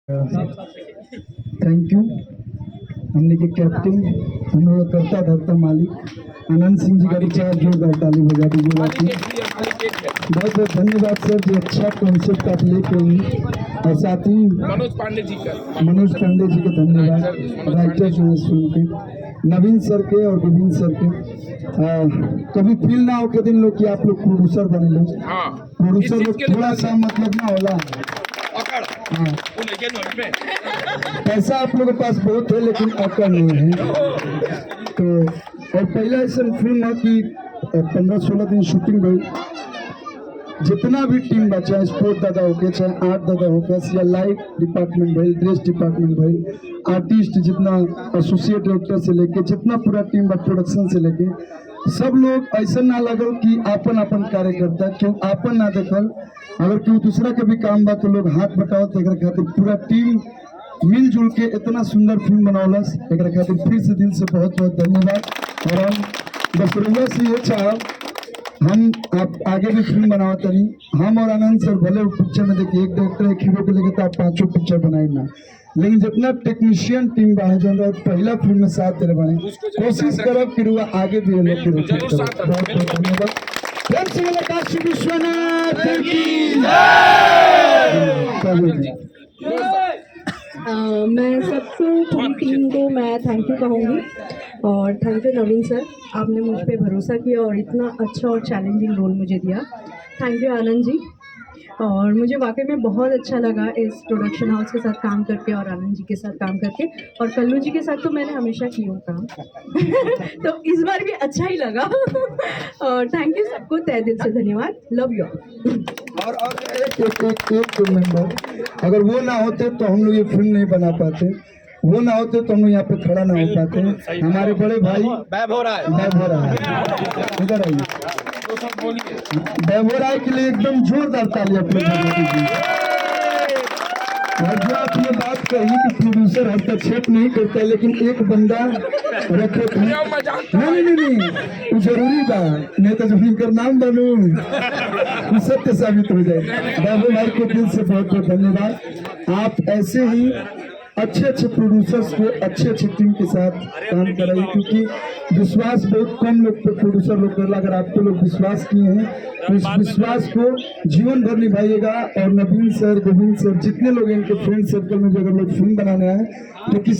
Thank you. हमने के captain हम लोग करता धरता मालिक आनंद सिंह जी का विचार जोरदार ताली बजा दीजिए बाकी। बहुत बहुत धन्यवाद सर जो अच्छा कॉन्सेप्ट आप लेके आई और साथ ही मनोज पांडे जी का धन्यवाद राइटर जो है सुन के नवीन सर के और गोविंद सर के कभी फील ना हो के दिन लोग कि आप लोग प्रोड्यूसर बने लोग प्रोड्यूसर लोग थोड़ा सा मतलब ना होला पैसा आप लोगों के पास बहुत है लेकिन अकड़ नहीं है। तो और पहला ऐसा फिल्म है कि 15-16 दिन शूटिंग गई जितना भी टीम बा चाहे स्पोर्ट दादा होके चाहे आर्ट दादा होके या लाइट डिपार्टमेंट भाई ड्रेस डिपार्टमेंट भाई आर्टिस्ट जितना एसोसिएट डायरेक्टर से लेके जितना पूरा टीम बा प्रोडक्शन से लेके सब लोग ऐसा ना लगल कि आपन आपन कार्य करता क्यों आपन ना देखल अगर क्यों दूसरा के भी काम बा तो लोग हाथ बटाओ तो खातिर पूरा टीम मिलजुल के इतना सुंदर फिल्म बनौलस एक खातिर फिर से दिल से बहुत बहुत धन्यवाद। और हम बस रुआ से ये चाह हम आप आगे भी फिल्म बनाते नहीं हम और आनंद सर भले पिक्चर में देखिए एक डायरेक्टर एक हीरो के लेके तो आप 5 पिक्चर बनाए ना लेकिन जितना टेक्नीशियन टीम बने जो पहला फिल्म में साथ तेरे बने कोशिश करब कि रुआ आगे भी ये लोग बहुत बहुत धन्यवाद। काशी विश्वनाथ की मैं सबको पूरी टीम को मैं थैंक यू कहूँगी और थैंक यू नवीन सर आपने मुझ पे भरोसा किया और इतना अच्छा और चैलेंजिंग रोल मुझे दिया। थैंक यू आनंद जी और मुझे वाकई में बहुत अच्छा लगा इस प्रोडक्शन हाउस के साथ काम करके और आनंद जी के साथ काम करके और कल्लू जी के साथ तो मैंने हमेशा किया काम तो इस बार भी अच्छा ही लगा और थैंक यू सबको तहे दिल से धन्यवाद। लव यू और एक मेंबर अगर वो ना होते तो हम लोग ये फिल्म नहीं बना पाते वो ना होते तो हम लोग यहाँ पे खड़ा ना हो पाते। हमारे बड़े भाई वैभव राय इधर आइए वैभव राय के लिए एकदम जोरदार ताली अपने और जो आप ये बात कही कि प्रोड्यूसर हस्तक्षेप नहीं करता है लेकिन एक बंदा रखे थे नहीं वो जरूरी बा नहीं तो जब इनका नाम बनू सत्य साबित हो जाए। बाबू भाई को दिल से बहुत बहुत धन्यवाद। आप ऐसे ही अच्छे अच्छे प्रोड्यूसर्स को अच्छे टीम के साथ काम कराइए क्योंकि विश्वास बहुत कम लोग पे प्रोड्यूसर लोग कर अगर आपको लोग विश्वास किए हैं तो इस विश्वास को जीवन भर निभाइएगा। और नवीन सर गोविंद सर जितने लोग इनके फ्रेंड सर्कल में भी अगर लोग फिल्म बनाने आए तो